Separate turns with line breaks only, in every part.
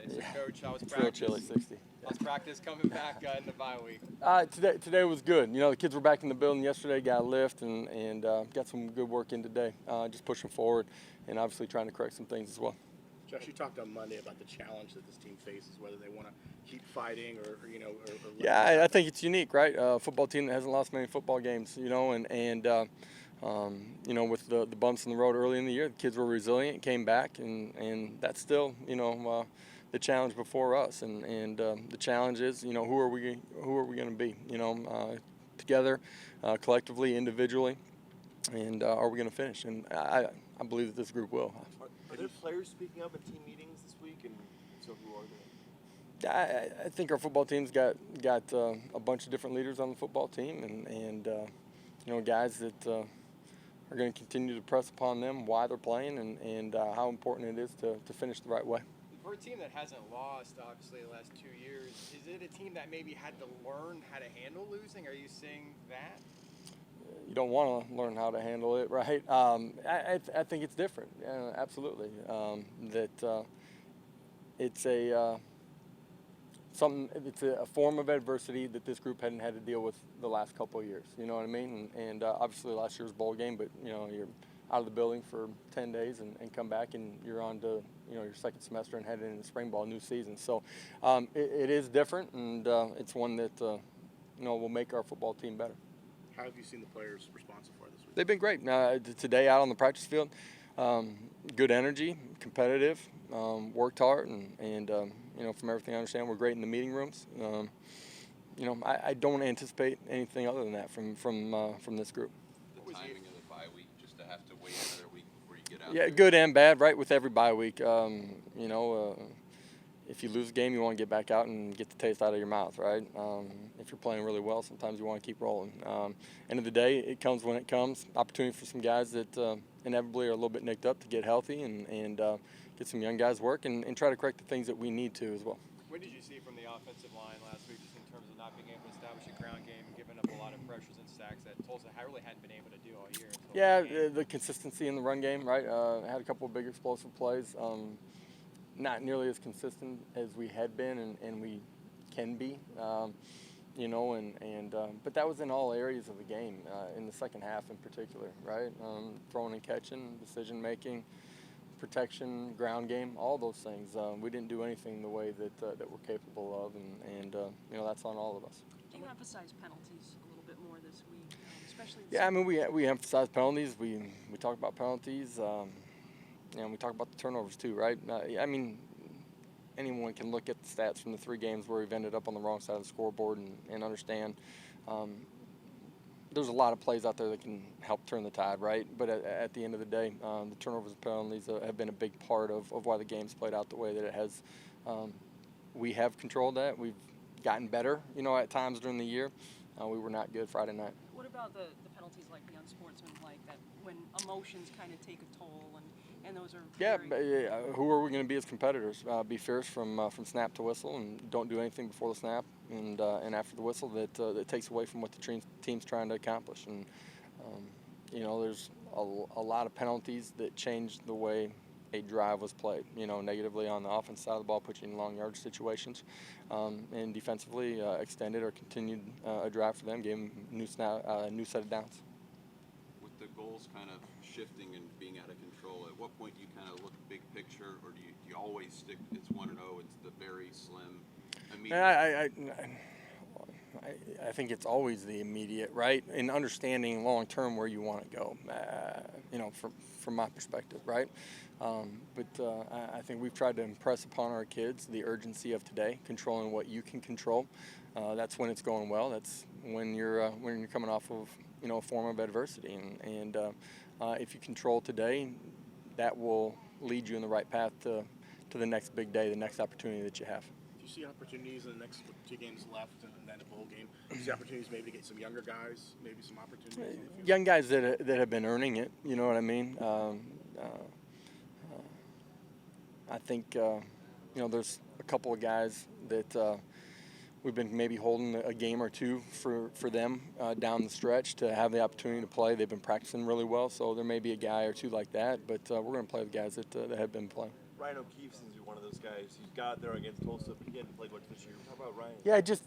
So, Coach, how was
It's
practice?
real chilly, 60.
How's practice coming back in the bye week?
Today was good. You know, the kids were back in the building yesterday, got a lift, and got some good work in today. Just pushing forward, and obviously trying to correct some things as well.
Josh, you talked on Monday about the challenge that this team faces, whether they want to keep fighting or
Yeah, I think it's unique, right? Football team that hasn't lost many football games, you know, and you know, with the bumps in the road early in the year, the kids were resilient, came back, and that's still, you know, the challenge before us. And the challenge is, you know, who are we going to be, you know, together, collectively, individually, and are we going to finish? And I believe that this group will.
Are there players speaking up at team meetings this week, and so who are they?
I think our football team's got a bunch of different leaders on the football team, and you know, guys that are going to continue to press upon them why they're playing and how important it is to finish the right way.
For a team that hasn't lost, obviously, the last 2 years, is it a team that maybe had to learn how to handle losing? Are you seeing that?
You don't want to learn how to handle it, right? I think it's different, absolutely. It's a it's a form of adversity that this group hadn't had to deal with the last couple of years. You know what I mean? And obviously last year's bowl game, but you know, you're out of the building for 10 days and come back and you're on to, you know, your second semester and heading into spring ball, new season. So it is different, and it's one that you know, will make our football team better.
How have you seen the players respond so far this week?
They've been great. Today out on the practice field, good energy, competitive, worked hard, and you know, from everything I understand, we're great in the meeting rooms. You know, I don't anticipate anything other than that from this group.
The timing of the bye week, just to have to wait another week before you get out.
Yeah, good and bad, right? With every bye week, you know, if you lose a game, you want to get back out and get the taste out of your mouth, right? If you're playing really well, sometimes you want to keep rolling. End of the day, it comes when it comes. Opportunity for some guys that inevitably are a little bit nicked up to get healthy and get some young guys work and try to correct the things that we need to as well.
What did you see from the offensive line last week, just in terms of not being able to establish a ground game, giving up a lot of pressures and sacks that Tulsa really hadn't been able to do all year?
Yeah, the consistency in the run game, right? Had a couple of big explosive plays. Not nearly as consistent as we had been and we can be, you know, but that was in all areas of the game, in the second half in particular, right? Throwing and catching, decision making, protection, ground game, all those things. We didn't do anything the way that we're capable of, and you know, that's on all of us.
Do you emphasize penalties a little bit more this week, especially?
Yeah, I mean, we emphasize penalties. We talk about penalties. And we talk about the turnovers too, right? I mean, anyone can look at the stats from the 3 games where we've ended up on the wrong side of the scoreboard and understand there's a lot of plays out there that can help turn the tide, right? But at the end of the day, the turnovers and penalties have been a big part of why the game's played out the way that it has. We have controlled that. We've gotten better, you know, at times during the year. We were not good Friday night.
What about the penalties like the unsportsmanlike, that when emotions kind of take a toll and those are
who are we going to be as competitors? Be fierce from snap to whistle, and don't do anything before the snap and after the whistle that takes away from what the team's trying to accomplish. And you know, there's a lot of penalties that change the way a drive was played. You know, negatively on the offense side of the ball, put you in long yardage situations, and defensively extended or continued a drive for them, gave them new set of downs.
With the goals kind of shifting and being out of control, at what point do you kind of look big picture, or do you always stick, it's 1-0, it's the very slim immediate?
I think it's always the immediate, right? And understanding long term where you want to go, you know, from my perspective, right? But I think we've tried to impress upon our kids the urgency of today, controlling what you can control. That's when it's going well. That's when you're coming off of, you know, a form of adversity, and if you control today, that will lead you in the right path to the next big day, the next opportunity that you have.
Do you see opportunities in the next 2 games left and then a bowl game? Do you see opportunities maybe to get some younger guys, maybe some opportunities?
Young guys that have been earning it, you know what I mean? I think, you know, there's a couple of guys that we've been maybe holding a game or 2 for them down the stretch to have the opportunity to play. They've been practicing really well, so there may be a guy or 2 like that, but we're going to play with guys that have been playing.
Ryan O'Keefe seems to be one of those guys. He's got there against Tulsa, but he hadn't played much this year. How about Ryan?
Yeah, just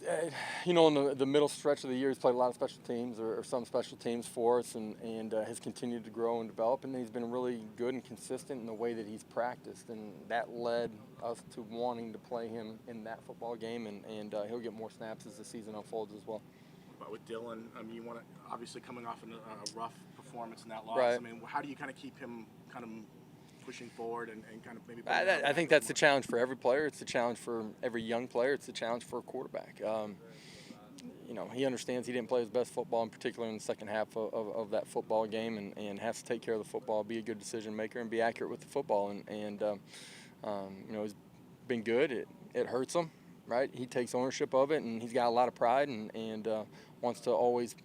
in the middle stretch of the year, he's played a lot of special teams or some special teams for us, and has continued to grow and develop. And he's been really good and consistent in the way that he's practiced, and that led us to wanting to play him in that football game. And he'll get more snaps as the season unfolds as well.
But with Dylan, I mean, you want to obviously coming off a rough performance in that loss.
Right.
I mean, how do you kind of keep him kind of pushing forward and kind of maybe?
I think that's the challenge for every player. It's the challenge for every young player. It's the challenge for a quarterback. He understands he didn't play his best football, in particular in the second half of that football game, and has to take care of the football, be a good decision maker, and be accurate with the football. And he's been good. It hurts him, right? He takes ownership of it, and he's got a lot of pride, and wants to always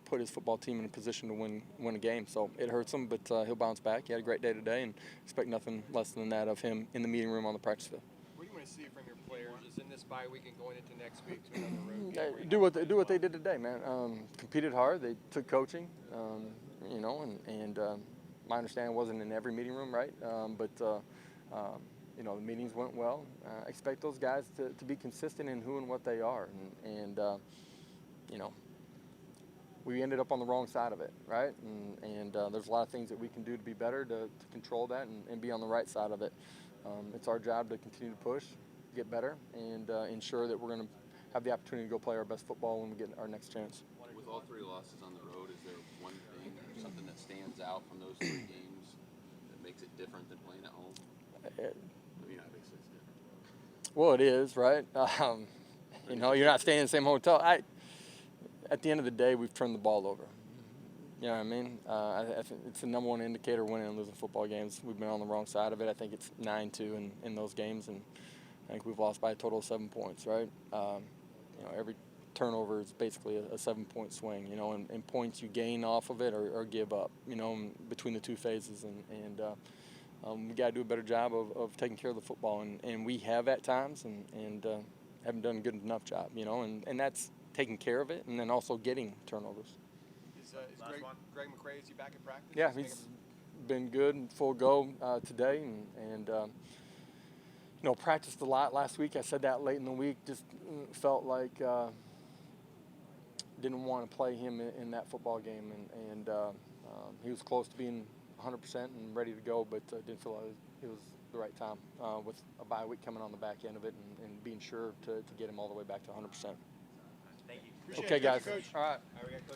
put his football team in a position to win a game. So it hurts him, but he'll bounce back. He had a great day today, and expect nothing less than that of him in the meeting room on the practice field.
What do you want to see from your players just in this bye week and going into next week to another road game?
Do what they did today, man. Competed hard. They took coaching, and my understanding wasn't in every meeting room, right? But the meetings went well. Expect those guys to be consistent in who and what they are, and we ended up on the wrong side of it, right? And there's a lot of things that we can do to be better to control that and be on the right side of it. It's our job to continue to push, get better, and ensure that we're going to have the opportunity to go play our best football when we get our next chance.
With all 3 losses on the road, is there one thing or something that stands out from those 3 games that makes it different than playing at home? Obviously it's different.
Well, it is, right? You're not staying in the same hotel. At the end of the day, we've turned the ball over. You know what I mean? I think it's the number one indicator winning and losing football games. We've been on the wrong side of it. I think it's 9-2 in those games, and I think we've lost by a total of 7 points, right? Every turnover is basically a 7-point swing, and points you gain off of it or give up, between the 2 phases. And we got to do a better job of taking care of the football, and we have at times, and haven't done a good enough job, and that's taking care of it and then also getting turnovers.
Is Greg McCray, is he back in practice?
Yeah, he's been good and full go today, and practiced a lot last week. I said that late in the week. Just felt like didn't want to play him in that football game, and he was close to being 100% and ready to go, but didn't feel like it was the right time with a bye week coming on the back end of it, and being sure to get him all the way back to 100%.
Thank you. Appreciate
Okay,
it.
guys.
Coach.
All right.
We got Coach